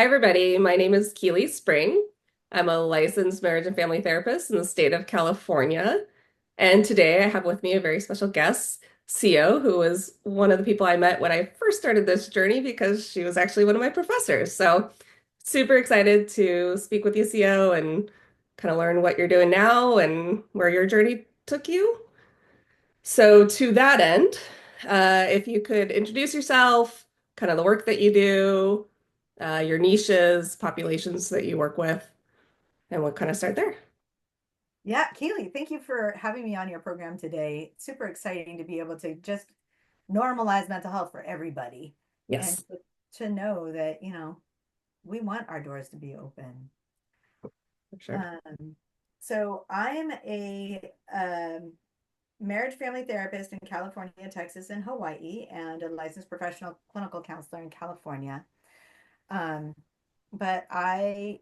Hi, everybody. My name is Keely Spring. I'm a licensed marriage and family therapist in the state of California. And today I have with me a very special guest, Cio, who was one of the people I met when I first started this journey because she was actually one of my professors. So super excited to speak with you, Cio, and kind of learn what you're doing now and where your journey took you. So to that end, if you could introduce yourself, kind of the work that you do, your niches, populations that you work with, and we'll kind of start there. Yeah, Kaylee, thank you for having me on your program today. Super exciting to be able to just normalize mental health for everybody and Yes, to know that, we want our doors to be open. for sure. So I'm a marriage family therapist in California, Texas, and Hawaii, and a licensed professional clinical counselor in California. Um, but I,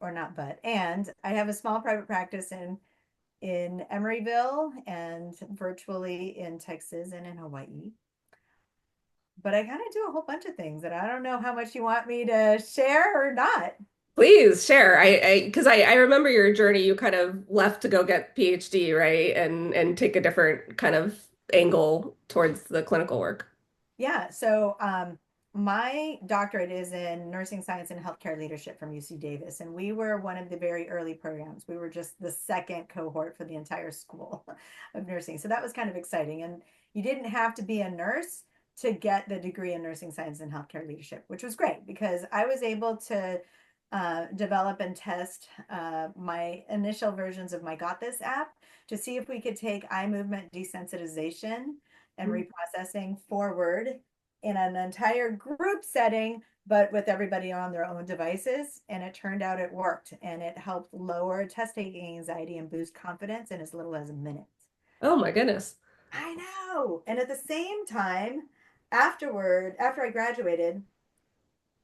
or not but, and I have a small private practice in Emeryville and virtually in Texas and in Hawaii. But I kind of do a whole bunch of things that I don't know how much you want me to share or not. Please share. Because I remember your journey. You kind of left to go get PhD, right? And take a different kind of angle towards the clinical work. Yeah, so my doctorate is in nursing science and healthcare leadership from UC Davis, and we were one of the very early programs. We were just the second cohort for the entire school of nursing. So that was kind of exciting. And you didn't have to be a nurse to get the degree in nursing science and healthcare leadership, which was great because I was able to develop and test my initial versions of my Got This app to see if we could take eye movement desensitization and reprocessing forward in an entire group setting, but with everybody on their own devices. And it turned out it worked and it helped lower test taking anxiety and boost confidence in as little as a minute. Oh my goodness. I know. And at the same time, after I graduated,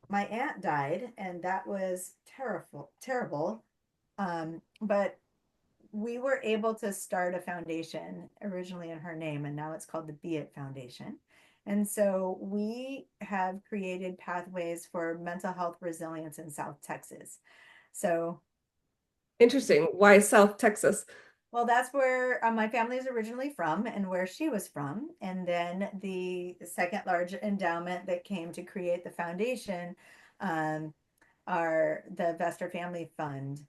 my aunt died, and that was terrible, terrible. But we were able to start a foundation originally in her name, and now it's called the Be It Foundation. And so we have created pathways for mental health resilience in South Texas. So, Interesting. Why South Texas? well, that's where my family is originally from and where she was from. And then the second large endowment that came to create the foundation um, are the Vester Family Fund.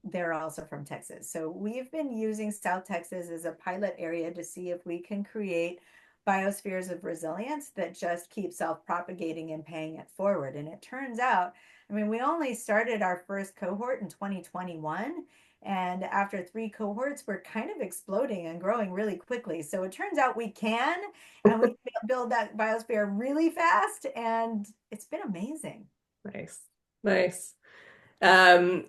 They're also from Texas. So we've been using South Texas as a pilot area to see if we can create biospheres of resilience that just keep self-propagating and paying it forward. And it turns out, I mean, we only started our first cohort in 2021. And after three cohorts, we're kind of exploding and growing really quickly. So it turns out we can, and we can build that biosphere really fast. And it's been amazing. Nice. Nice. And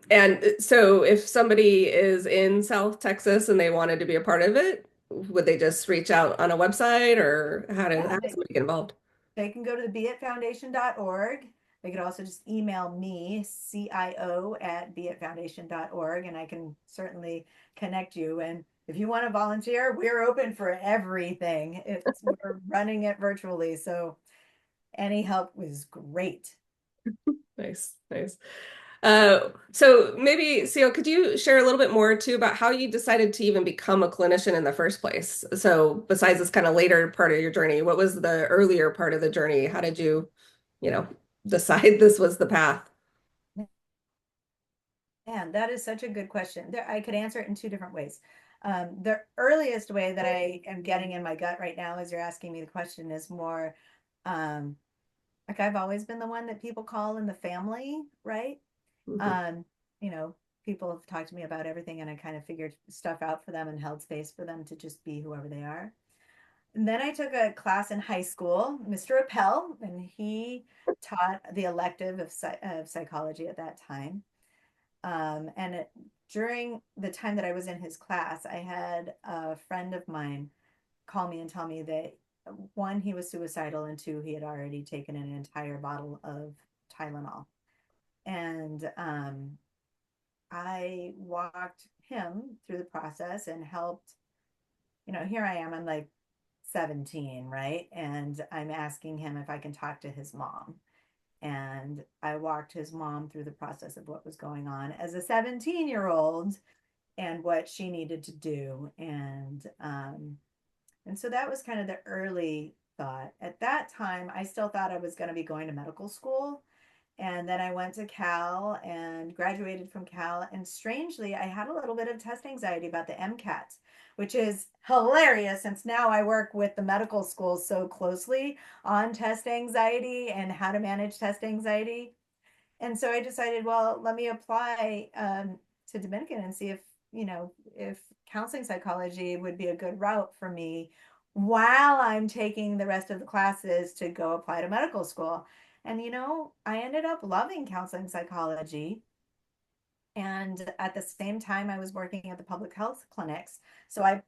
so if somebody is in South Texas and they wanted to be a part of it, would they just reach out on a website or Yeah, how does somebody get involved? they can go to the beitfoundation.org. They could also just email me, CIO at beitfoundation.org, and I can certainly connect you. And if you want to volunteer, we're open for everything. We're running it virtually, so any help is great. Nice, nice. So maybe, Seal, could you share a little bit more too about how you decided to even become a clinician in the first place? So besides this kind of later part of your journey, what was the earlier part of the journey? How did you, you know, decide this was the path? Man, that is such a good question. I could answer it in two different ways. The earliest way that I am getting in my gut right now, as you're asking me the question, is more um, like I've always been the one that people call in the family, right? Mhm. Um, you know, people have talked to me about everything, and I kind of figured stuff out for them and held space for them to just be whoever they are. And then I took a class in high school, Mr. Appel, and he taught the elective of psychology at that time. And during the time that I was in his class, I had a friend of mine call me and tell me that one, he was suicidal, and two, he had already taken an entire bottle of Tylenol. And I walked him through the process and helped. Here I am, I'm like 17, right? And I'm asking him if I can talk to his mom. And I walked his mom through the process of what was going on as a 17-year-old and what she needed to do. And so that was kind of the early thought. At that time, I still thought I was going to be going to medical school. And then I went to Cal and graduated from Cal. And strangely, I had a little bit of test anxiety about the MCAT, which is hilarious since now I work with the medical schools so closely on test anxiety and how to manage test anxiety. And so I decided, well, let me apply to Dominican and see if, if counseling psychology would be a good route for me while I'm taking the rest of the classes to go apply to medical school. And, I ended up loving counseling psychology. And at the same time, I was working at the public health clinics. So I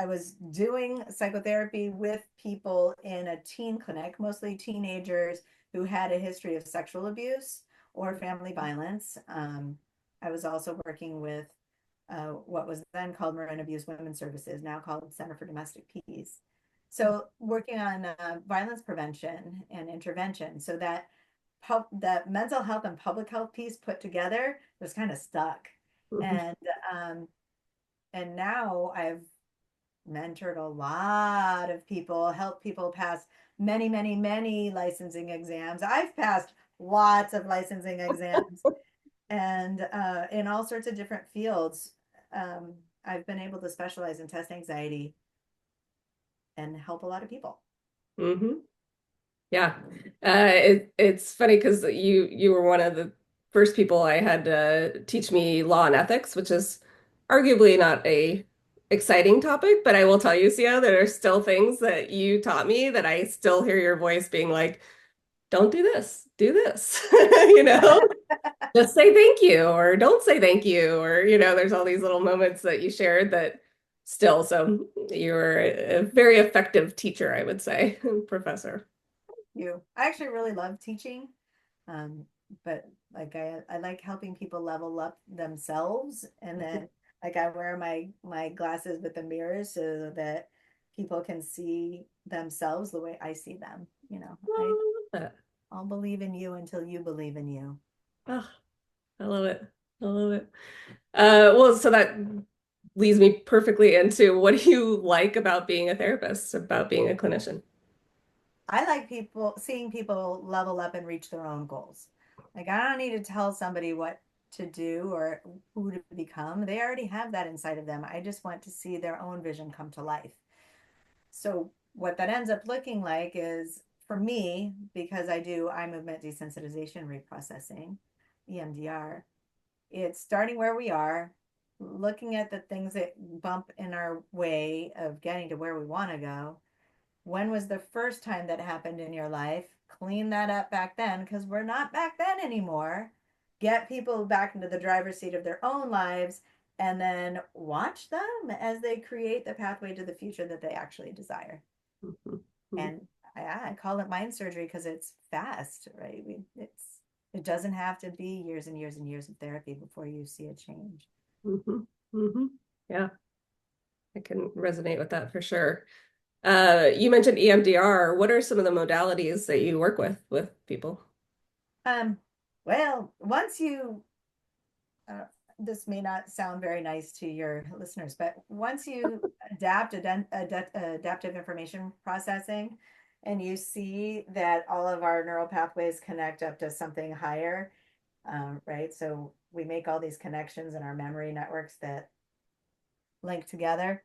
was doing psychotherapy with people in a teen clinic, mostly teenagers who had a history of sexual abuse or family violence. I was also working with what was then called Marin Abuse Women's Services, now called Center for Domestic Peace. So working on violence prevention and intervention, so that mental health and public health piece put together was kind of stuck. Mhm. And um, and now I've mentored a lot of people, helped people pass many, many, many licensing exams. I've passed lots of licensing exams and in all sorts of different fields. Um, I've been able to specialize in test anxiety and help a lot of people. Mhm. Yeah. It's funny because you were one of the first people I had to teach me law and ethics, which is arguably not a exciting topic, but I will tell you, Sia, there are still things that you taught me that I still hear your voice being like, don't do this, do this. You know, just say thank you or don't say thank you. Or, there's all these little moments that you shared that still, so you're a very effective teacher, I would say, professor. I actually really love teaching. Um, but like I like helping people level up themselves, and then like I wear my glasses with the mirrors so that people can see themselves the way I see them. Oh, I love that. I'll believe in you until you believe in you. Oh, I love it. I love it. Well, so that leads me perfectly into what do you like about being a therapist, about being a clinician? I like seeing people level up and reach their own goals. Like I don't need to tell somebody what to do or who to become. They already have that inside of them. I just want to see their own vision come to life. So what that ends up looking like is for me, because I do eye movement desensitization reprocessing, EMDR, it's starting where we are, looking at the things that bump in our way of getting to where we want to go. When was the first time that happened in your life? Clean that up back then because we're not back then anymore. Get people back into the driver's seat of their own lives and then watch them as they create the pathway to the future that they actually desire. Mhm. And I call it mind surgery because it's fast, right? It doesn't have to be years and years and years of therapy before you see a change. Mhm. Mhm. Yeah, I can resonate with that for sure. You mentioned EMDR. What are some of the modalities that you work with people? Um, well, once you uh, this may not sound very nice to your listeners, but once you adaptive information processing and you see that all of our neural pathways connect up to something higher, right? So we make all these connections in our memory networks that link together.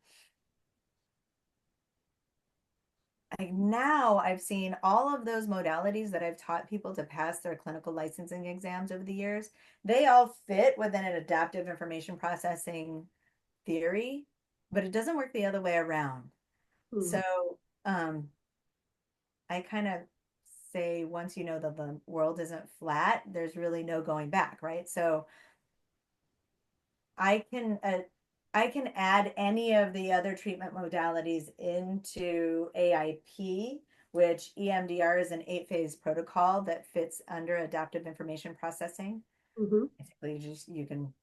Now I've seen all of those modalities that I've taught people to pass their clinical licensing exams over the years. They all fit within an adaptive information processing theory, but it doesn't work the other way around. Hmm. So um, I kind of say once you know that the world isn't flat, there's really no going back, right? So I can uh, I can add any of the other treatment modalities into AIP, which EMDR is an 8-phase protocol that fits under adaptive information processing. Mhm. Basically, you can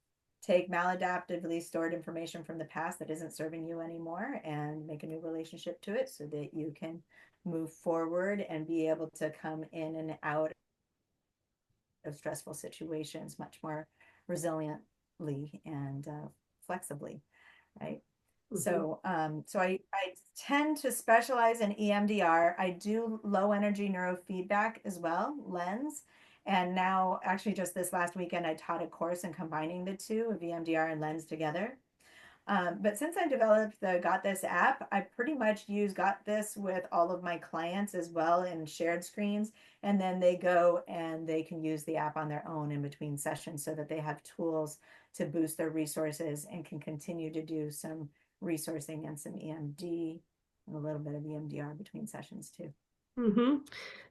take maladaptively stored information from the past that isn't serving you anymore and make a new relationship to it so that you can move forward and be able to come in and out of stressful situations much more resiliently and flexibly, right? Hmm. So I tend to specialize in EMDR. I do low energy neurofeedback as well, LENS. And now, actually, just this last weekend, I taught a course in combining the two of EMDR and LENS together. But since I developed the Got This app, I pretty much use Got This with all of my clients as well in shared screens. And then they go and they can use the app on their own in between sessions so that they have tools to boost their resources and can continue to do some resourcing and some EMD and a little bit of EMDR between sessions too. Hmm.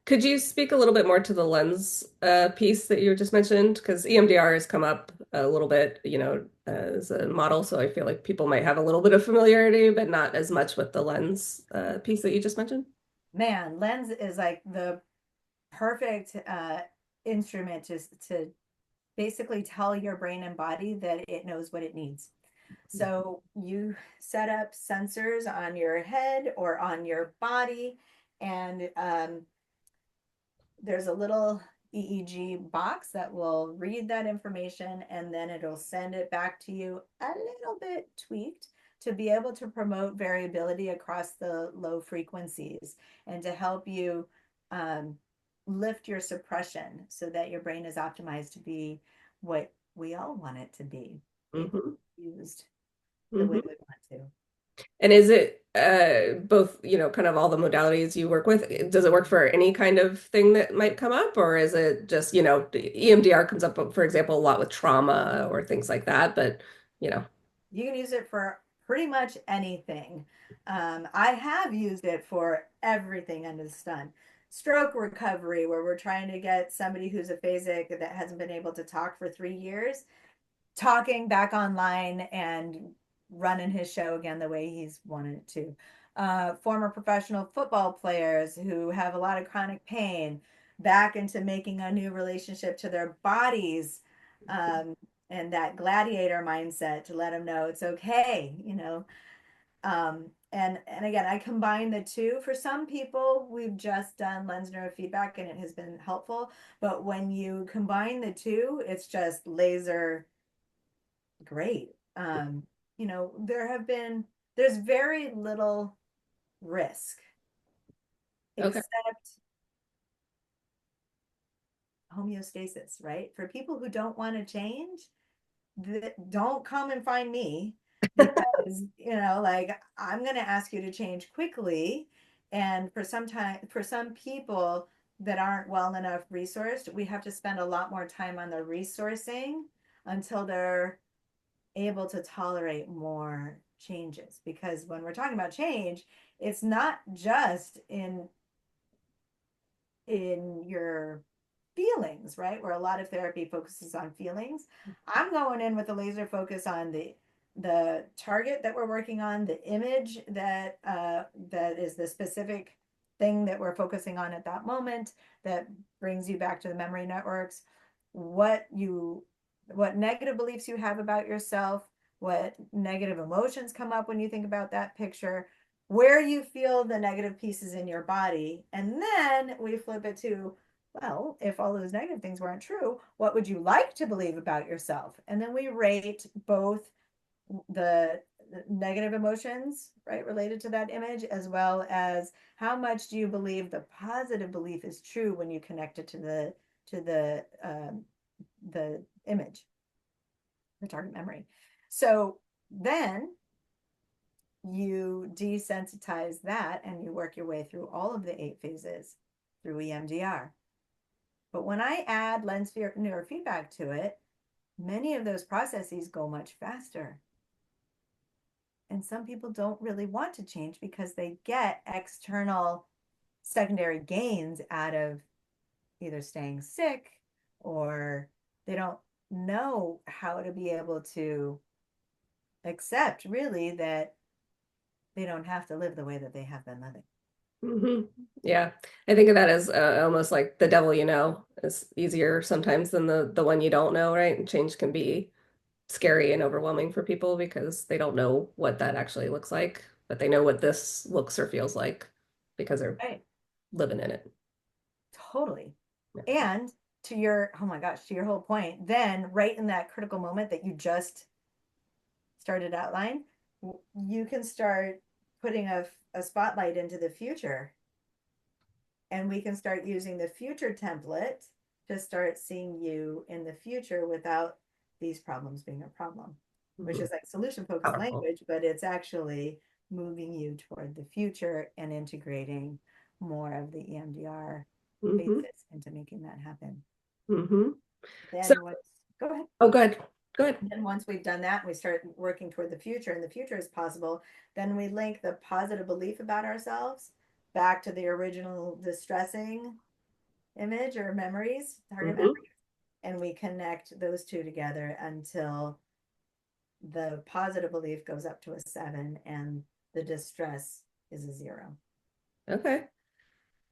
Could you speak a little bit more to the lens piece that you just mentioned? Because EMDR has come up a little bit, as a model, so I feel like people might have a little bit of familiarity, but not as much with the lens piece that you just mentioned. Man, lens is like the perfect instrument to basically tell your brain and body that it knows what it needs. So you set up sensors on your head or on your body, and there's a little EEG box that will read that information and then it'll send it back to you a little bit tweaked to be able to promote variability across the low frequencies and to help you um, lift your suppression so that your brain is optimized to be what we all want it to be, able Hmm. to be used the way Hmm. we want to. And is it both, kind of all the modalities you work with? Does it work for any kind of thing that might come up, or is it just, EMDR comes up, for example, a lot with trauma or things like that, but, you know. You can use it for pretty much anything. I have used it for everything under the sun. Stroke recovery, where we're trying to get somebody who's aphasic that hasn't been able to talk for 3 years, talking back online and running his show again the way he's wanted to. Former professional football players who have a lot of chronic pain back into making a new relationship to their bodies, um, and that gladiator mindset to let them know it's okay. And again, I combine the two. For some people, we've just done lens neurofeedback and it has been helpful. But when you combine the two, it's just laser great. There's very little risk Okay. except homeostasis, right? For people who don't want to change, don't come and find me because, like I'm going to ask you to change quickly. And for some people that aren't well enough resourced, we have to spend a lot more time on the resourcing until they're able to tolerate more changes, because when we're talking about change, it's not just in your feelings, right? Where a lot of therapy focuses on feelings. I'm going in with a laser focus on the target that we're working on, the image that is the specific thing that we're focusing on at that moment that brings you back to the memory networks, what you what negative beliefs you have about yourself, what negative emotions come up when you think about that picture, where you feel the negative pieces in your body. And then we flip it to, well, if all those negative things weren't true, what would you like to believe about yourself? And then we rate both the negative emotions, right, related to that image, as well as how much do you believe the positive belief is true when you connect it to the image, the target memory. So then you desensitize that and you work your way through all of the 8 phases through EMDR. But when I add lens neurofeedback to it, many of those processes go much faster. And some people don't really want to change because they get external secondary gains out of either staying sick or they don't know how to be able to accept really that they don't have to live the way that they have been living. Hmm. Yeah. I think of that as almost like the devil you know is easier sometimes than the one you don't know, right? And change can be scary and overwhelming for people because they don't know what that actually looks like, but they know what this looks or feels like. because they're Right. living in it. Totally. Yeah. And to your, oh my gosh, to your whole point, then right in that critical moment that you just started outline, you can start putting a spotlight into the future, and we can start using the future template to start seeing you in the future without these problems being a problem, which Mhm. is like solution focused Powerful. language, but it's actually moving you toward the future and integrating more of the EMDR Hmm. basis into making that happen. Hmm. So, Then once, go ahead. oh, go ahead. Go ahead. Then once we've done that, we start working toward the future, and the future is possible. Then we link the positive belief about ourselves back to the original distressing image or memories, target Hmm. memory, and we connect those two together until the positive belief goes up to a 7 and the distress is a 0. Okay.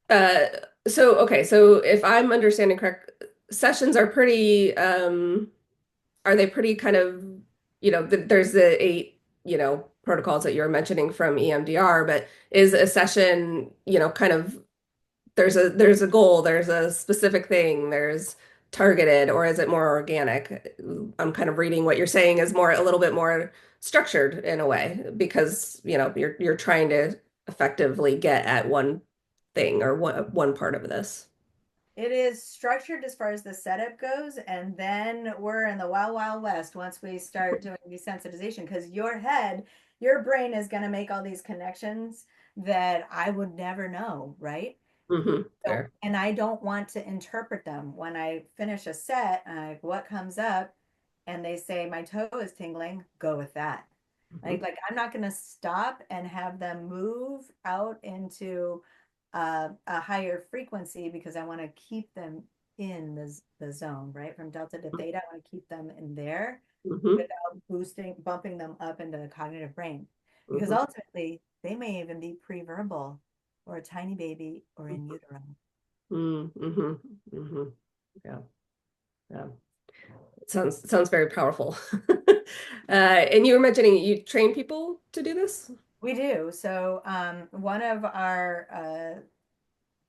Uh, so if I'm understanding correct, sessions are pretty, are they pretty kind of, there's the 8, protocols that you're mentioning from EMDR, but is a session, kind of there's a goal, there's a specific thing, there's targeted, or is it more organic? I'm kind of reading what you're saying is more a little bit more structured in a way because, you're trying to effectively get at one thing or one part of this. It is structured as far as the setup goes, and then we're in the wild, wild west once we start doing desensitization because your brain is going to make all these connections that I would never know, right? Hmm. So, Fair. and I don't want to interpret them. When I finish a set, what comes up, and they say my toe is tingling, go with that. Hmm. Like I'm not going to stop and have them move out into a higher frequency because I want to keep them in the zone, right? From delta to theta, I want to keep them in there Hmm. without bumping them up into the cognitive brain. Because Hmm. ultimately, they may even be pre-verbal or a tiny baby or in utero. Hmm. Hmm. Hmm. Yeah. Yeah. Sounds very powerful. And you were mentioning you train people to do this? We do. So, one of our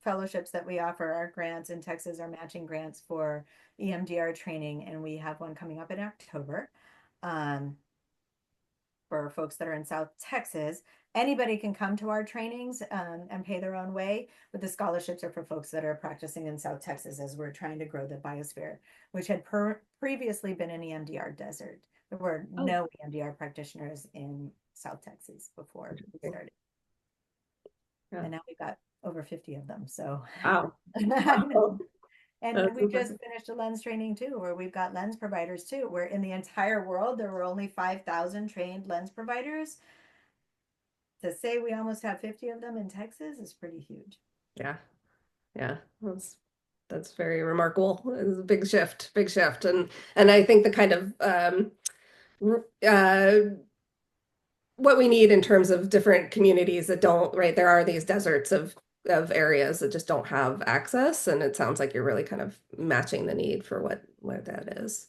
fellowships that we offer, our grants in Texas are matching grants for EMDR training, and we have one coming up in October. Um, for folks that are in South Texas, anybody can come to our trainings and pay their own way, but the scholarships are for folks that are practicing in South Texas as we're trying to grow the biosphere, which had previously been an EMDR desert. There were Oh, no EMDR practitioners in South Texas before we interesting. started. Yeah. And now we've got over 50 of them. So Wow. I know. Wow. And That's we just impressive. finished a lens training too, where we've got lens providers too, where in the entire world there were only 5,000 trained lens providers. To say we almost have 50 of them in Texas is pretty huge. Yeah. Yeah. That's very remarkable. It's a big shift, big shift. And I think the kind of what we need in terms of different communities that don't, right? There are these deserts of areas that just don't have access, and it sounds like you're really kind of matching the need for what that is.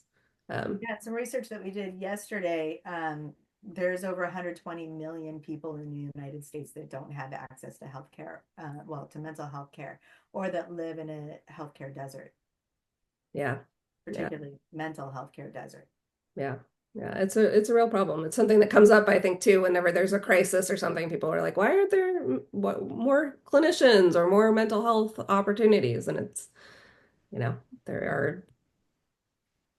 Um, Yeah, some research that we did yesterday. There's over 120 million people in the United States that don't have access to healthcare, well, to mental health care, or that live in a healthcare desert, yeah, yeah, particularly mental health care desert. yeah, yeah. It's a real problem. It's something that comes up, I think, too, whenever there's a crisis or something. People are like, "Why aren't there more clinicians or more mental health opportunities?" And it's, there are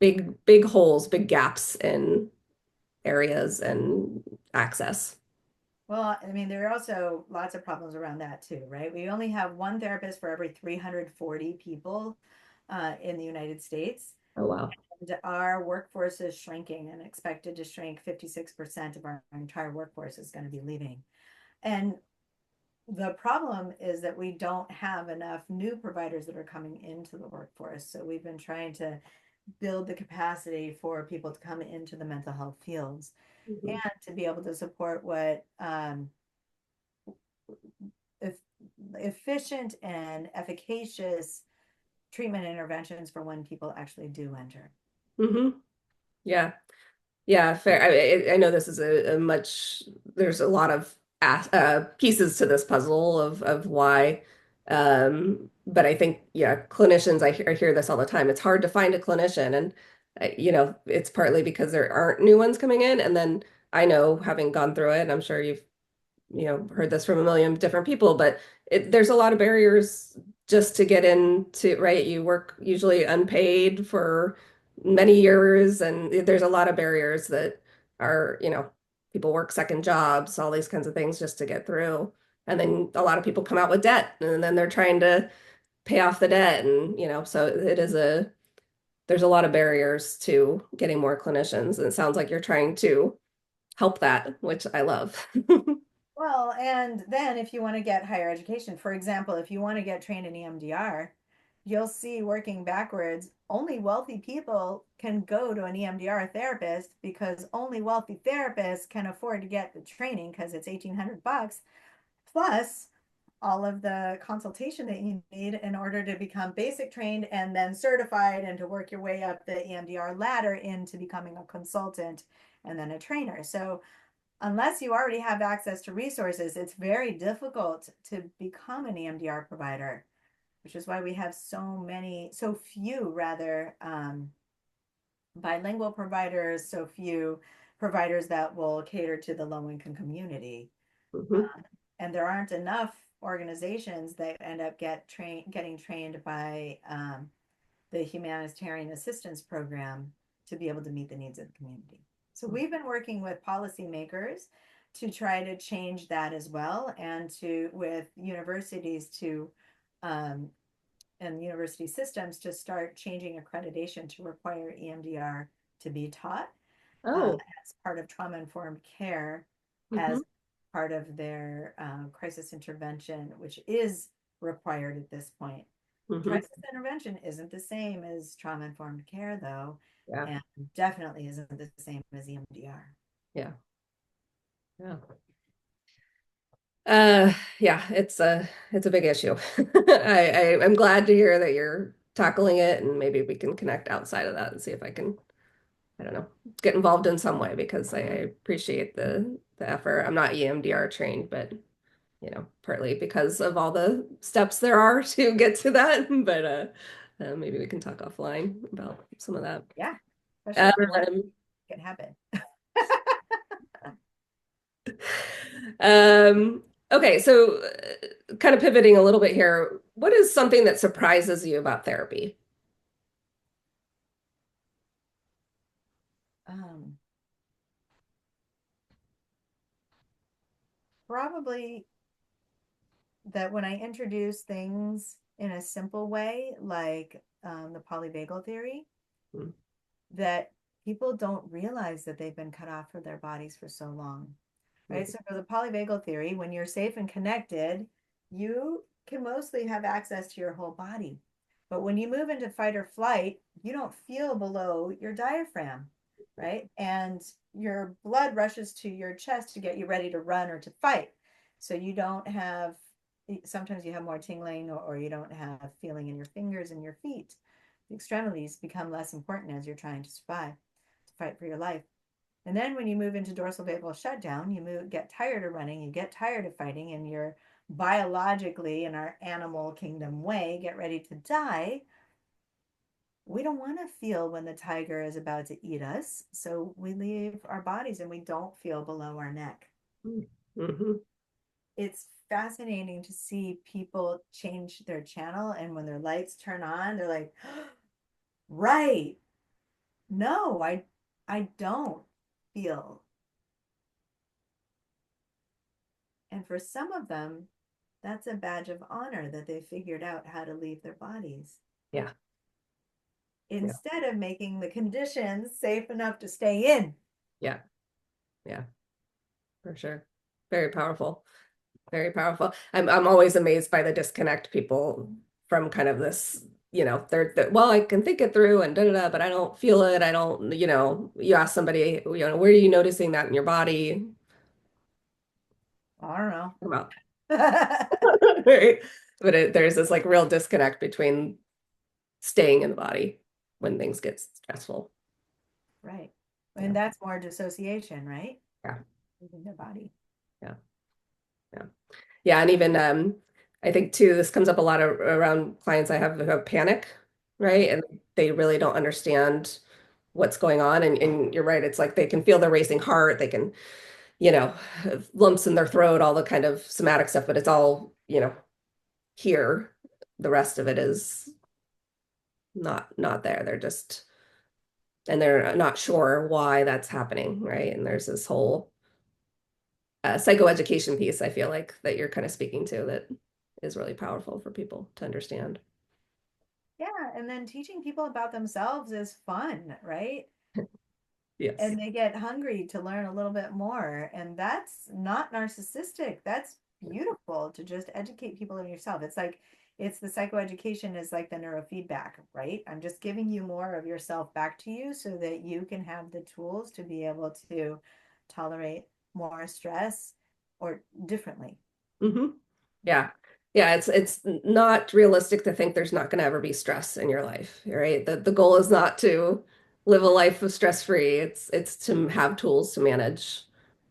big holes, big gaps in areas and access. Well, I mean, there are also lots of problems around that too, right? We only have one therapist for every 340 people in the United States. Oh, wow. And our workforce is shrinking and expected to shrink. 56% of our entire workforce is going to be leaving. And the problem is that we don't have enough new providers that are coming into the workforce. So we've been trying to build the capacity for people to come into the mental health fields Mhm. and to be able to support what efficient and efficacious treatment interventions for when people actually do enter. Hmm. Yeah. Yeah, fair. I know this is a much, there's a lot of pieces to this puzzle of why. But I think, yeah, clinicians, I hear this all the time. It's hard to find a clinician, and it's partly because there aren't new ones coming in. And then I know, having gone through it, and I'm sure you've heard this from a million different people, but there's a lot of barriers just to get into, right? You work usually unpaid for many years, and there's a lot of barriers that are, people work second jobs, all these kinds of things just to get through. And then a lot of people come out with debt, and then they're trying to pay off the debt. And, so there's a lot of barriers to getting more clinicians. And it sounds like you're trying to help that, which I love. Well, and then if you want to get higher education, for example, if you want to get trained in EMDR, you'll see working backwards, only wealthy people can go to an EMDR therapist because only wealthy therapists can afford to get the training because it's 1,800 bucks plus all of the consultation that you need in order to become basic trained and then certified and to work your way up the EMDR ladder into becoming a consultant and then a trainer. So unless you already have access to resources, it's very difficult to become an EMDR provider, which is why we have so few rather, bilingual providers, so few providers that will cater to the low income community. Mhm. Um, and there aren't enough organizations that end up getting trained by the humanitarian assistance program to be able to meet the needs of the community. So we've been working with policymakers to try to change that as well, and to with universities to um, and university systems to start changing accreditation to require EMDR to be taught Oh. as part of trauma informed care, Hmm. as part of their crisis intervention, which is required at this point. Hmm. Crisis intervention isn't the same as trauma informed care, though, Yeah. and definitely isn't the same as EMDR. Yeah. Yeah. Uh, yeah, it's a big issue. I'm glad to hear that you're tackling it, and maybe we can connect outside of that and see if I can, I don't know, get involved in some way, because I appreciate the effort. I'm not EMDR trained, but partly because of all the steps there are to get to that. But maybe we can talk offline about some of that. Yeah, especially if you want Um, it can happen. okay, so kind of pivoting a little bit here, what is something that surprises you about therapy? um, Probably that when I introduce things in a simple way, like the polyvagal theory, Mm-hmm. that people don't realize that they've been cut off from their bodies for so long, right? So for the polyvagal theory, when you're safe and connected, you can mostly have access to your whole body. But when you move into fight or flight, you don't feel below your diaphragm, right? And your blood rushes to your chest to get you ready to run or to fight. So you don't have, sometimes you have more tingling, or you don't have feeling in your fingers and your feet. The extremities become less important as you're trying to survive, to fight for your life. And then when you move into dorsal vagal shutdown, get tired of running, you get tired of fighting, and you're biologically, in our animal kingdom way, get ready to die. We don't want to feel when the tiger is about to eat us. So we leave our bodies and we don't feel below our neck. Hmm. It's fascinating to see people change their channel. And when their lights turn on, they're like, right, no, I don't feel. And for some of them, that's a badge of honor that they figured out how to leave their bodies Yeah, yeah, instead of making the conditions safe enough to stay in. yeah, yeah, for sure. Very powerful. Very powerful. I'm always amazed by the disconnect people from kind of this, well, I can think it through and da da da, but I don't feel it. I don't, you ask somebody, where are you noticing that in your body? I don't About, know. right? But there's this like real disconnect between staying in the body when things get stressful. Right. Yeah, And that's more dissociation, right? yeah, Leaving the body. yeah. Yeah. Yeah, and even I think too, this comes up a lot around clients I have who have panic, right? And they really don't understand what's going on. And you're right, it's like they can feel their racing heart, they can, have lumps in their throat, all the kind of somatic stuff, but it's all, here. The rest of it is not there. They're not sure why that's happening, right? And there's this whole psychoeducation piece, I feel like, that you're kind of speaking to that is really powerful for people to understand. Yeah, and then teaching people about themselves is fun, right? Yes. And they get hungry to learn a little bit more. And that's not narcissistic. That's beautiful to just educate people in yourself. It's like, it's the psychoeducation is like the neurofeedback, right? I'm just giving you more of yourself back to you so that you can have the tools to be able to tolerate more stress or differently. Hmm. Yeah. Yeah, it's not realistic to think there's not going to ever be stress in your life, right? The goal is not to live a life of stress-free. It's to have tools to manage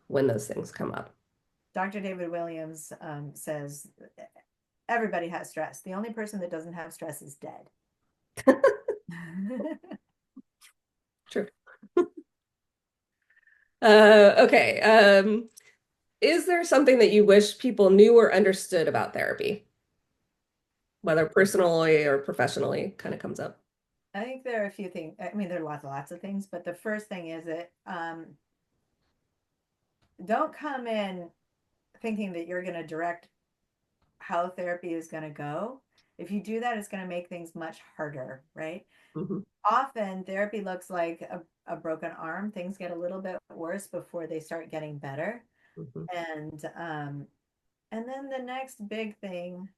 when those things come up. Dr. David Williams says everybody has stress. The only person that doesn't have stress is dead. True. Okay. Is there something that you wish people knew or understood about therapy, whether personally or professionally, kind of comes up? I think there are a few things. I mean, there are lots of things, but the first thing is that don't come in thinking that you're going to direct how therapy is going to go. If you do that, it's going to make things much harder, right? Hmm. Often therapy looks like a broken arm. Things get a little bit worse before they start getting better. Hmm. And then the next big thing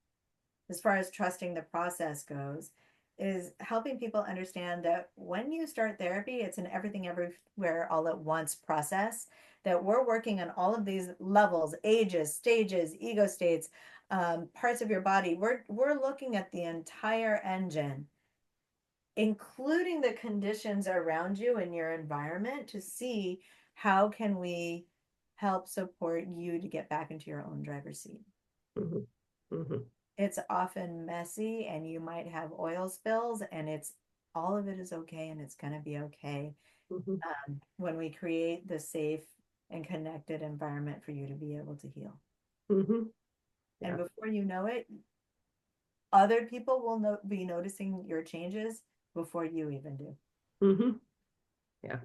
as far as trusting the process goes, is helping people understand that when you start therapy, it's an everything everywhere all at once process. That we're working on all of these levels, ages, stages, ego states, parts of your body. We're looking at the entire engine, including the conditions around you and your environment, to see how can we help support you to get back into your own driver's seat. Hmm. Hmm. It's often messy and you might have oil spills, and it's all of it is okay and it's going to be okay Hmm. when we create the safe and connected environment for you to be able to heal. Hmm. And Yeah. before you know it, other people will be noticing your changes before you even do. Hmm. Yeah.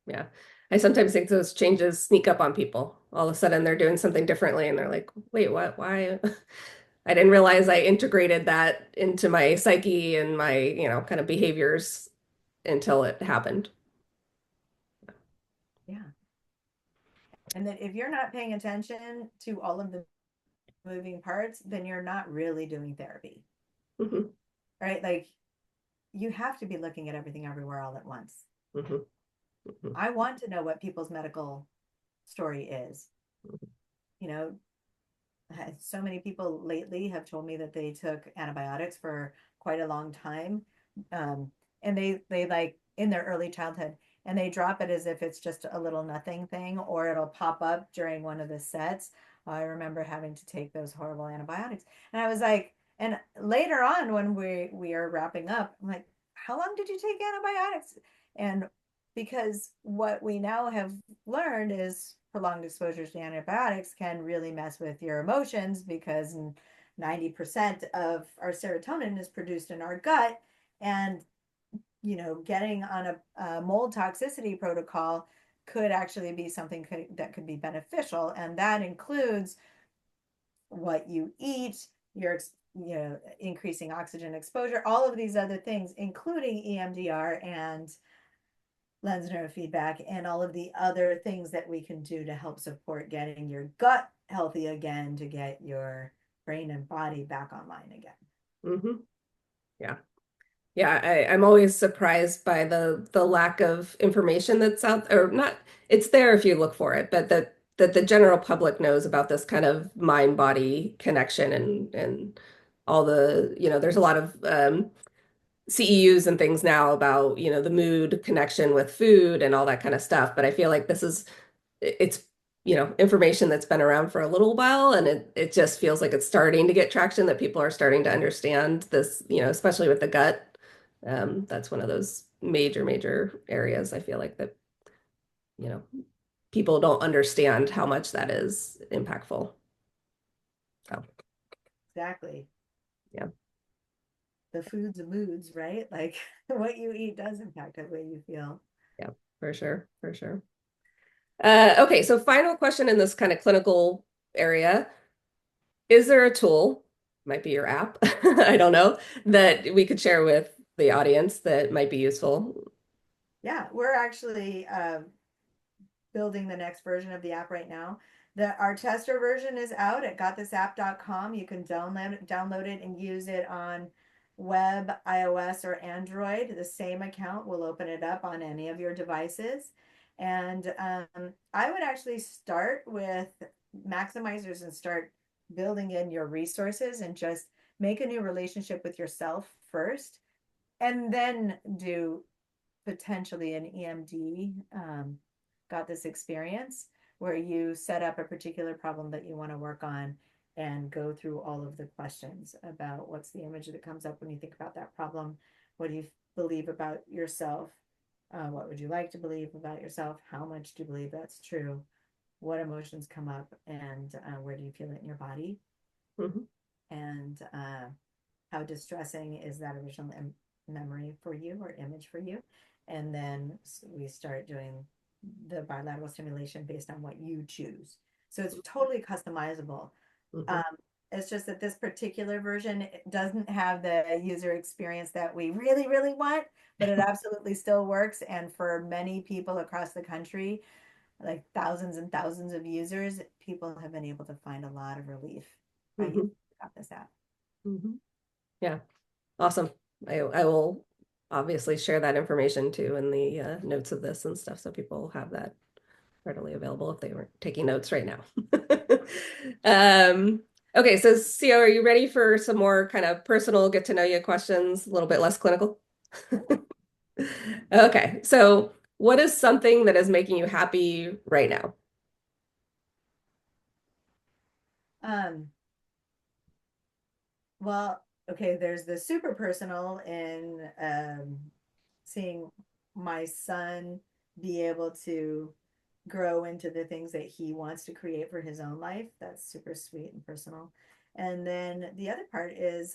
Yeah. I sometimes think those changes sneak up on people. All of a sudden they're doing something differently and they're like, wait, what? Why? I didn't realize I integrated that into my psyche and my, kind of behaviors until it happened. Yeah. And that if you're not paying attention to all of the moving parts, then you're not really doing therapy, Hmm. right? Like you have to be looking at everything everywhere all at once. Hmm. Hmm. I want to know what people's medical story is. You know, so many people lately have told me that they took antibiotics for quite a long time. And they like in their early childhood, and they drop it as if it's just a little nothing thing, or it'll pop up during one of the sets. I remember having to take those horrible antibiotics. And I was like, and later on when we are wrapping up, I'm like, how long did you take antibiotics? And because what we now have learned is prolonged exposures to antibiotics can really mess with your emotions, because 90% of our serotonin is produced in our gut. And, getting on a mold toxicity protocol could actually be something that could be beneficial. And that includes what you eat, your increasing oxygen exposure, all of these other things, including EMDR and lens neurofeedback, and all of the other things that we can do to help support getting your gut healthy again, to get your brain and body back online again. Hmm. Yeah. Yeah, I'm always surprised by the lack of information that's out, or not, it's there if you look for it, but that the general public knows about this kind of mind-body connection and all the, there's a lot of CEUs and things now about, the mood connection with food and all that kind of stuff. But I feel like it's, information that's been around for a little while, and it just feels like it's starting to get traction, that people are starting to understand this, especially with the gut. That's one of those major, major areas I feel like that, you know, people don't understand how much that is impactful. So, Exactly. yeah, The foods and moods, right? Like what you eat does impact the way you feel. yeah, for sure, for sure. Okay, so final question in this kind of clinical area. Is there a tool, might be your app, I don't know, that we could share with the audience that might be useful? Yeah, we're actually building the next version of the app right now. Our tester version is out at gotthisapp.com. You can download it and use it on web, iOS, or Android. The same account will open it up on any of your devices. And I would actually start with maximizers and start building in your resources and just make a new relationship with yourself first, and then do potentially an EMD, got this experience where you set up a particular problem that you want to work on and go through all of the questions about what's the image that comes up when you think about that problem. What do you believe about yourself? What would you like to believe about yourself? How much do you believe that's true? What emotions come up, and where do you feel it in your body? Mhm, And how distressing is that original memory for you or image for you? And then we start doing the bilateral stimulation based on what you choose. So it's totally customizable. mhm, Um, it's just that this particular version doesn't have the user experience that we really, really want, but it absolutely still works. And for many people across the country, like thousands and thousands of users, people have been able to find a lot of relief by using mhm, this app. mhm. Yeah, awesome. I will obviously share that information too in the notes of this and stuff, so people have that readily available if they weren't taking notes right now. Okay, so Cio, are you ready for some more kind of personal get to know you questions, a little bit less clinical? Okay, so what is something that is making you happy right now? Um, Well, okay, there's the super personal in seeing my son be able to grow into the things that he wants to create for his own life. That's super sweet and personal. And then the other part is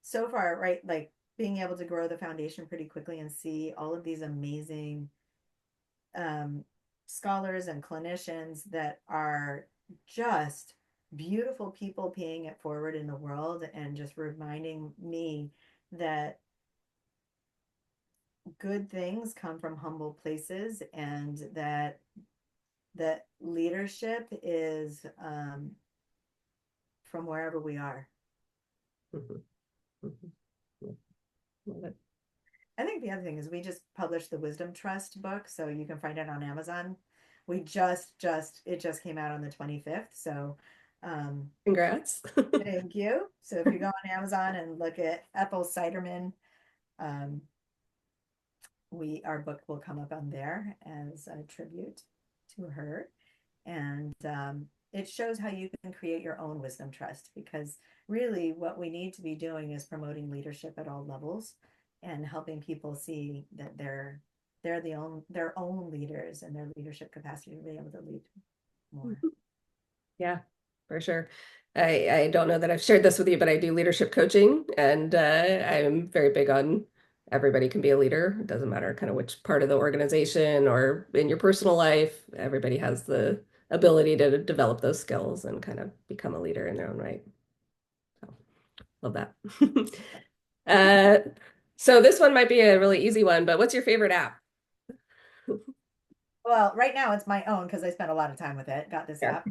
so far, right, like being able to grow the foundation pretty quickly and see all of these amazing um, scholars and clinicians that are just beautiful people paying it forward in the world, and just reminding me that good things come from humble places, and that leadership is from wherever we are. Mhm, mhm. Yeah, love it. I think the other thing is we just published the Wisdom Trust book, so you can find it on Amazon. We just it just came out on the 25th. So if you Congrats. thank you. So if you go on Amazon and look at Ethel Seiderman, um, we our book will come up on there as a tribute to her. And it shows how you can create your own wisdom trust, because really what we need to be doing is promoting leadership at all levels and helping people see that they're their own leaders and their leadership capacity to be able to lead more. Yeah, for sure. I don't know that I've shared this with you, but I do leadership coaching, and I'm very big on everybody can be a leader. It doesn't matter kind of which part of the organization or in your personal life. Everybody has the ability to develop those skills and kind of become a leader in their own right. So love that. Uh, so this one might be a really easy one, but what's your favorite app? Well, right now it's my own because I spent a lot of time with it. Got this Fair, app.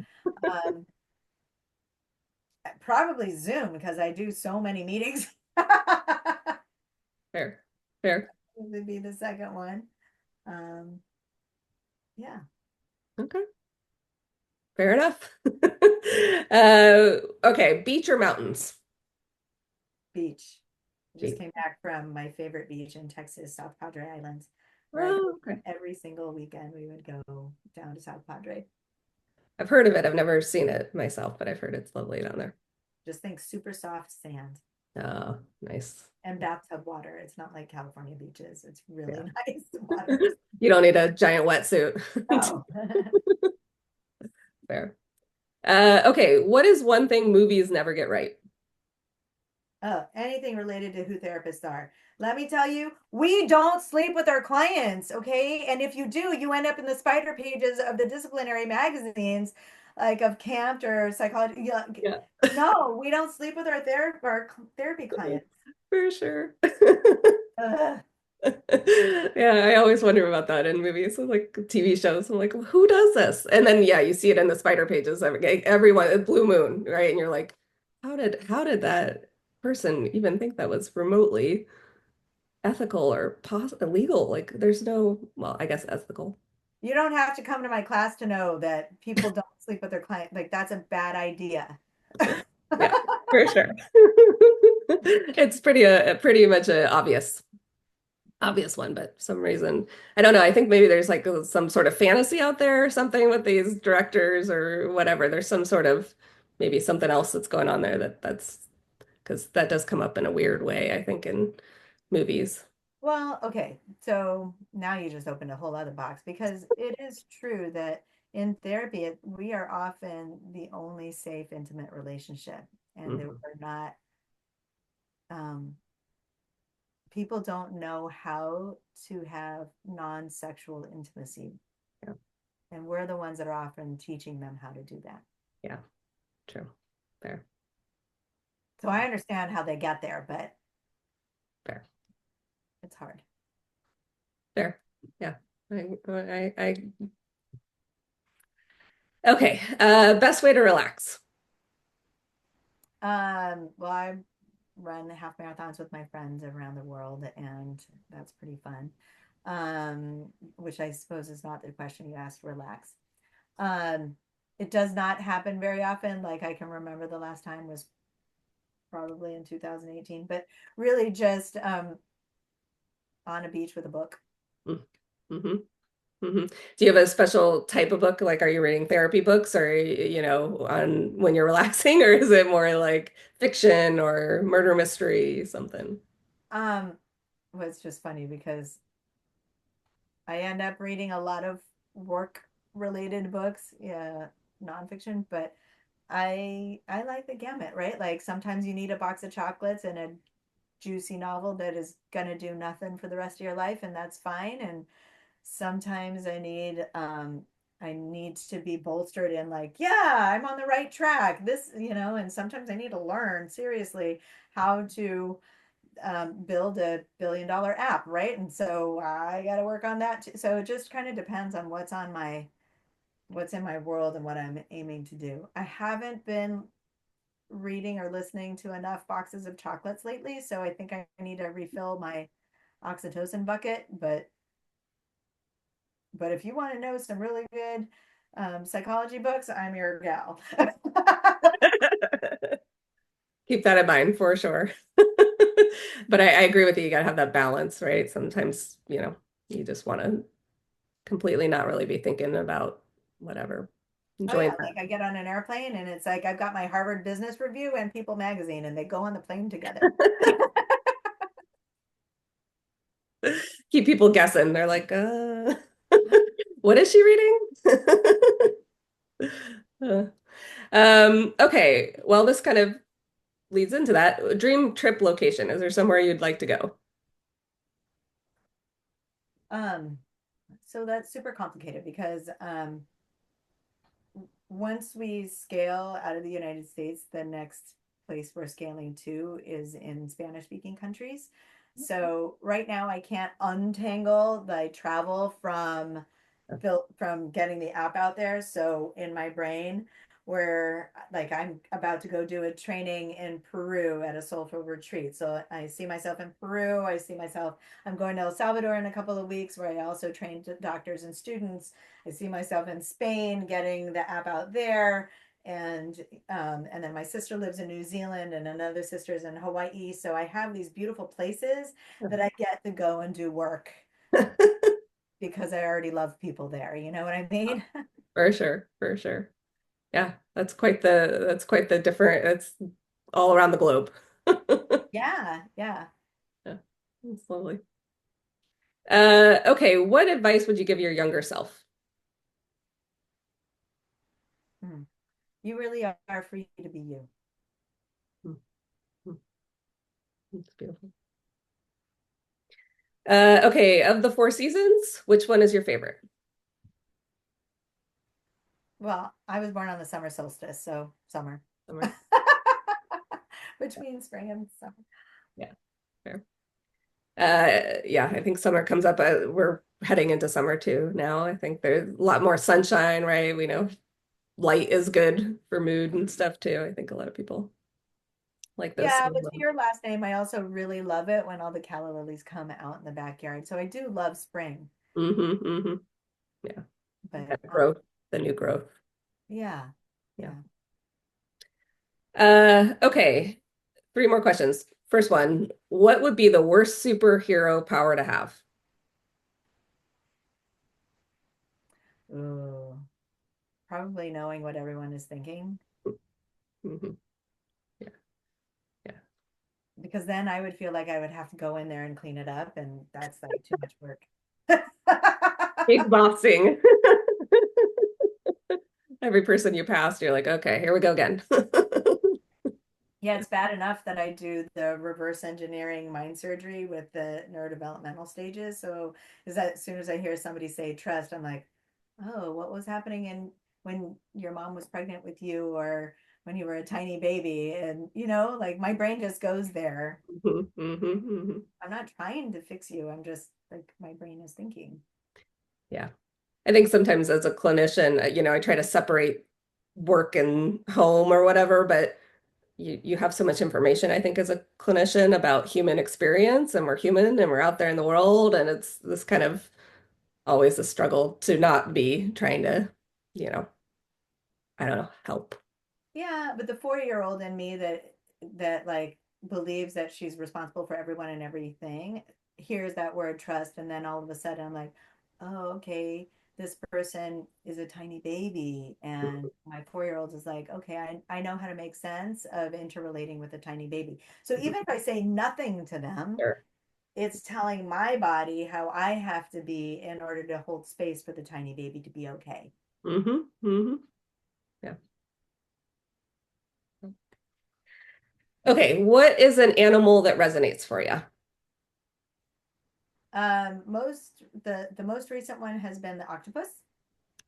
Um, Probably Zoom because I do so many meetings. fair, fair. Would be the second one. Um, yeah, Okay, fair enough. Okay, beach or mountains? beach. I just Beach. came back from my favorite beach in Texas, South Padre Islands, where I Oh, okay. every single weekend we would go down to South Padre. I've heard of it. I've never seen it myself, but I've heard it's lovely down there. Just think super soft sand Oh, nice. and bathtub water. It's not like California beaches. It's Yeah. really nice water. You don't need a giant wetsuit. Oh. Fair. Okay, what is one thing movies never get right? Oh, anything related to who therapists are. Let me tell you, we don't sleep with our clients, okay? And if you do, you end up in the spider pages of the disciplinary magazines, like of Camped or Psychology. Yeah. Yeah, No, we don't sleep with our therapy clients. for sure. Ugh. Yeah, I always wonder about that in movies, like TV shows. I'm like, who does this? And then yeah, you see it in the spider pages. Everyone, Blue Moon, right? And you're like, how did that person even think that was remotely ethical or pos illegal? Like, there's no, well, I guess ethical. You don't have to come to my class to know that people don't sleep with their client. Like that's a bad idea. Yeah, for sure. It's pretty much a obvious one, but for some reason, I don't know. I think maybe there's like some sort of fantasy out there or something with these directors or whatever. There's some sort of maybe something else that's going on there that's because that does come up in a weird way, I think, in movies. Well, okay. So now you just opened a whole other box because it is true that in therapy, we are often the only safe, intimate relationship, and that Mhm. we're not, um, people don't know how to have non-sexual intimacy, Yeah, and we're the ones that are often teaching them how to do that. yeah, true. Fair, So I understand how they get there, but fair, it's hard. fair. Yeah. Okay. Best way to relax. Well, I run half marathons with my friends around the world, and that's pretty fun. Which I suppose is not the question you asked, relax. Um, it does not happen very often. Like I can remember the last time was probably in 2018, but really just on a beach with a book. Mm-hmm. Hmm. Do you have a special type of book? Like, are you reading therapy books or, on when you're relaxing, or is it more like fiction or murder mystery, something? Um, was just funny because I end up reading a lot of work related books, yeah, nonfiction, but I like the gamut, right? Like sometimes you need a box of chocolates and a juicy novel that is gonna do nothing for the rest of your life, and that's fine. And sometimes I need to be bolstered in like, yeah, I'm on the right track. And sometimes I need to learn seriously how to build a $1 billion app, right? And so I got to work on that too. So it just kind of depends on what's in my world and what I'm aiming to do. I haven't been reading or listening to enough boxes of chocolates lately, so I think I need to refill my oxytocin bucket. But if you want to know some really good psychology books, I'm your gal. Keep that in mind for sure. But I agree with you. You gotta have that balance, right? Sometimes, you just want to completely not really be thinking about whatever. Oh Enjoying yeah, like I get on an airplane and it's like I've got my Harvard Business Review and People Magazine and they go on the plane together. that. Keep people guessing. They're like, what is she reading? Uh, okay. Well, this kind of leads into that. Dream trip location. Is there somewhere you'd like to go? Um, so that's super complicated because once we scale out of the United States, the next place we're scaling to is in Spanish speaking countries. So right now I can't untangle the travel built from getting the app out there. So in my brain, where like I'm about to go do a training in Peru at a soulful retreat. So I see myself in Peru. I'm going to El Salvador in a couple of weeks where I also train doctors and students. I see myself in Spain getting the app out there. And then my sister lives in New Zealand and another sister's in Hawaii. So I have these beautiful places that I get to go and do work because I already love people there. You know what I mean? For sure, for sure. Yeah, that's quite the different. It's all around the globe. Yeah, yeah. Yeah, it's lovely. Okay, what advice would you give your younger self? Mm. You really are free to be you. Hmm, hmm, It's beautiful. Okay, of the four seasons, which one is your favorite? Well, I was born on the summer solstice, so summer. Summer. Which means spring and summer. Yeah, fair. Yeah, I think summer comes up. We're heading into summer too now. I think there's a lot more sunshine, right? We know light is good for mood and stuff too. I think a lot of people like those Yeah, summer but to months. your last name, I also really love it when all the calla lilies come out in the backyard. So I do love spring, Mm-hmm. Yeah, but that growth, the new growth. yeah, Yeah. yeah. Okay. Three more questions. First one, what would be the worst superhero power to have? Ooh, probably knowing what everyone is thinking, Hmm. Yeah, yeah. because then I would feel like I would have to go in there and clean it up, and that's like too much work. Exhausting. Every person you pass, you're like, okay, here we go again. Yeah, it's bad enough that I do the reverse engineering mind surgery with the neurodevelopmental stages. So is that as soon as I hear somebody say trust, I'm like, oh, what was happening in when your mom was pregnant with you or when you were a tiny baby? And like my brain just goes there. Hmm. I'm not trying to fix you. I'm just like my brain is thinking. Yeah. I think sometimes as a clinician, I try to separate work and home or whatever, but you have so much information, I think, as a clinician about human experience, and we're human and we're out there in the world, and it's this kind of always a struggle to not be trying to, you know, I don't know, help. Yeah, but the 4-year-old in me that like believes that she's responsible for everyone and everything hears that word trust, and then all of a sudden I'm like, oh, okay, this person is a tiny baby, and my 4-year-old is like, okay, I know how to make sense of interrelating with a tiny baby. So even if I say nothing to them, Sure. it's telling my body how I have to be in order to hold space for the tiny baby to be okay. Hmm. Yeah. Okay, what is an animal that resonates for you? Most the most recent one has been the octopus.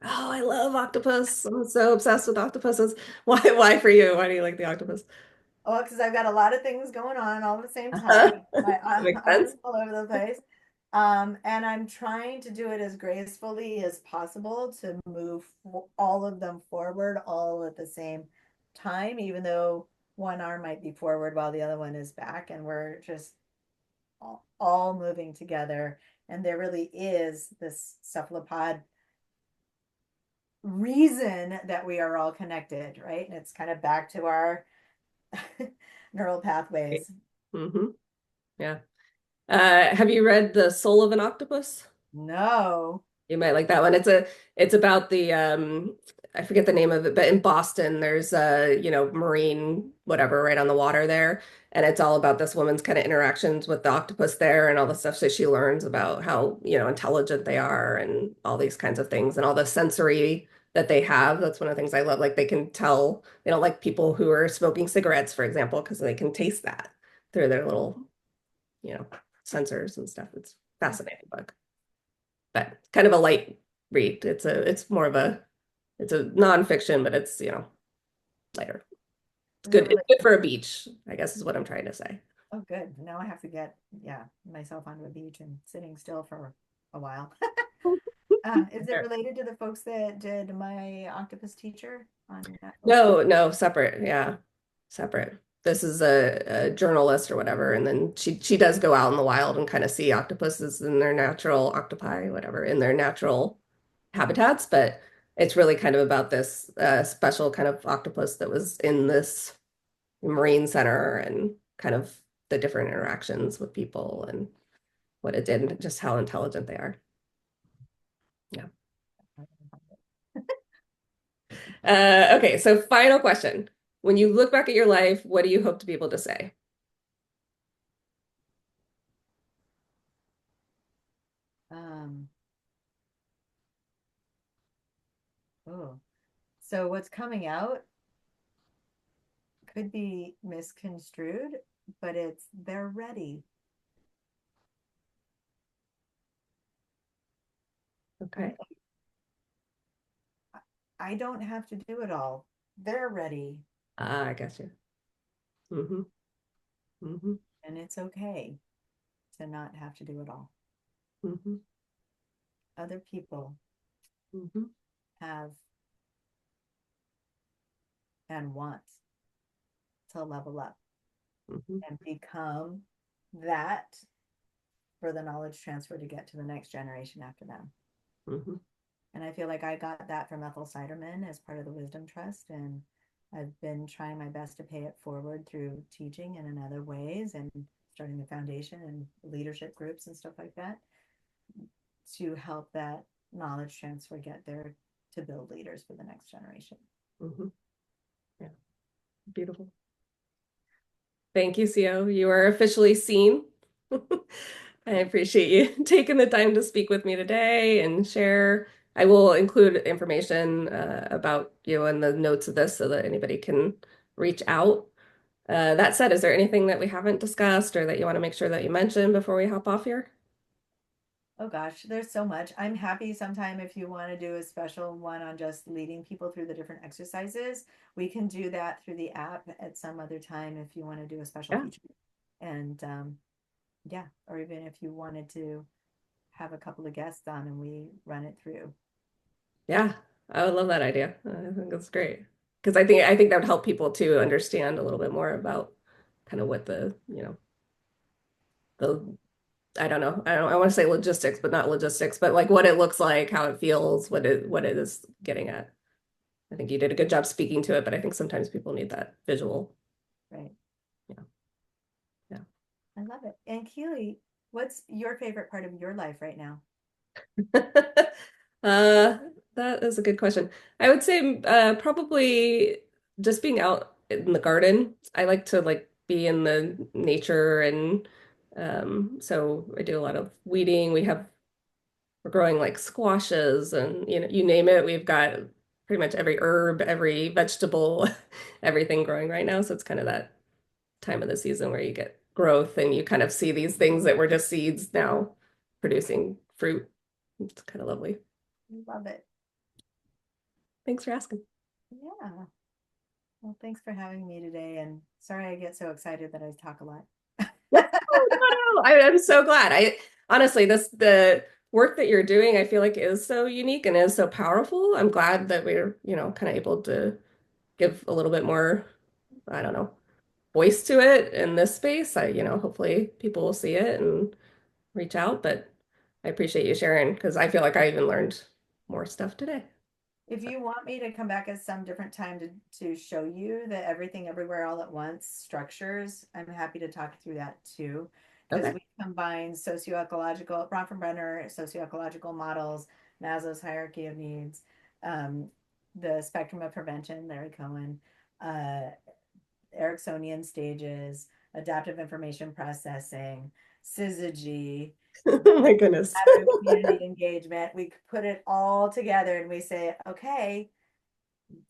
Oh, I love octopus. I'm so obsessed with octopuses. Why for you? Why do you like the octopus? Oh, because I've got a lot of things going on all at the same time. My That makes sense. arms all over the place. And I'm trying to do it as gracefully as possible to move all of them forward all at the same time, even though one arm might be forward while the other one is back, and we're just all moving together. And there really is this cephalopod reason that we are all connected, right? And it's kind of back to our neural pathways. Hmm. Yeah. Have you read The Soul of an Octopus? No. You might like that one. It's about the I forget the name of it, but in Boston there's a, marine whatever right on the water there. And it's all about this woman's kind of interactions with the octopus there and all the stuff that she learns about how, intelligent they are and all these kinds of things and all the sensory that they have. That's one of the things I love. Like they can tell they don't like people who are smoking cigarettes, for example, because they can taste that through their little, you know, sensors and stuff. It's fascinating book, but kind of a light read. It's a nonfiction, but it's, lighter. It's Is it good. It's related? good for a beach, I guess is what I'm trying to say. Oh, good. Now I have to get, yeah, myself onto a beach and sitting still for a while. Is it Sure. related to the folks that did My Octopus Teacher on Netflix? No, no, separate. Yeah, separate. This is a journalist or whatever, and then she does go out in the wild and kind of see octopuses in their natural octopi, whatever, in their natural habitats. But it's really kind of about this special kind of octopus that was in this Marine Center and kind of the different interactions with people and what it did and just how intelligent they are. Yeah. Okay, so final question. When you look back at your life, what do you hope to be able to say? Um, oh, so what's coming out could be misconstrued, but it's they're ready. Okay. I don't have to do it all. They're ready, Ah, I got you. Hmm. Hmm. and it's okay to not have to do it all. Hmm. Other people Hmm. have and want to level up Hmm. and become that for the knowledge transfer to get to the next generation after them. Hmm. And I feel like I got that from Ethel Siderman as part of the Wisdom Trust. And I've been trying my best to pay it forward through teaching and in other ways and starting the foundation and leadership groups and stuff like that to help that knowledge transfer get there to build leaders for the next generation. Hmm. Yeah, beautiful. Thank you, Cio. You are officially seen. I appreciate you taking the time to speak with me today and share. I will include information about you in the notes of this so that anybody can reach out. That said, is there anything that we haven't discussed or that you want to make sure that you mention before we hop off here? Oh gosh, there's so much. I'm happy sometime if you want to do a special one on just leading people through the different exercises. We can do that through the app at some other time if you want to do a special Yeah. feature. And yeah, or even if you wanted to have a couple of guests on and we run it through. Yeah, I would love that idea. I think that's great. Because I think that would help people to understand a little bit more about kind of what the I want to say logistics, but not logistics, but like what it looks like, how it feels, what it is getting at. I think you did a good job speaking to it, but I think sometimes people need that visual. Right. Yeah. Yeah. I love it. And Keely, what's your favorite part of your life right now? Uh, that is a good question. I would say probably just being out in the garden. I like to like be in the nature and so I do a lot of weeding. We're growing like squashes and you name it. We've got pretty much every herb, every vegetable, everything growing right now. So it's kind of that time of the season where you get growth and you kind of see these things that were just seeds now producing fruit. It's kind of lovely. Love it. Thanks for asking. Yeah. Well, thanks for having me today. And sorry I get so excited that I talk a lot. No, no, no. I'm so glad. I honestly, the work that you're doing, I feel like is so unique and is so powerful. I'm glad that we're, kind of able to give a little bit more, I don't know, voice to it in this space. Hopefully people will see it and reach out, but I appreciate you sharing because I feel like I even learned more stuff today. If So, you want me to come back at some different time to show you the everything everywhere all at once structures, I'm happy to talk through that too. Because okay. we combine socioecological, Bronfenbrenner socioecological models, Maslow's hierarchy of needs, um, the spectrum of prevention, Larry Cohen, uh, Ericksonian stages, adaptive information processing, syzygy, Oh my goodness. adaptive community engagement. We put it all together and we say, okay,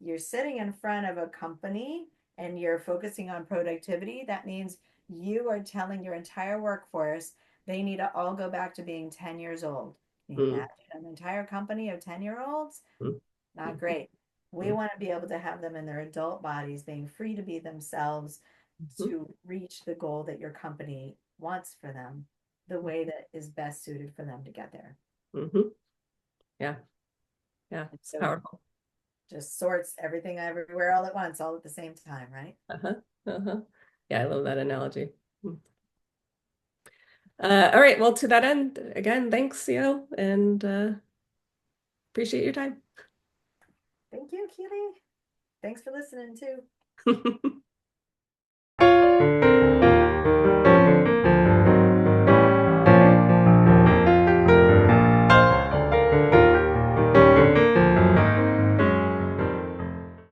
you're sitting in front of a company and you're focusing on productivity. That means you are telling your entire workforce they need to all go back to being 10 years old. Can you Mm, imagine an entire company of 10-year-olds? mm, Not mm, great. We mm, want to be able to have them in their adult bodies being free to be themselves mhm, to reach the goal that your company wants for them, the way that is best suited for them to get there. mhm. Yeah, yeah, And it's so it powerful. just sorts everything everywhere all at once, all at the same time, right? Uh-huh. Uh-huh. Yeah, I love that analogy. Mm. All right, well, to that end, again, thanks, Cio, and appreciate your time. Thank you, Keely. Thanks for listening too.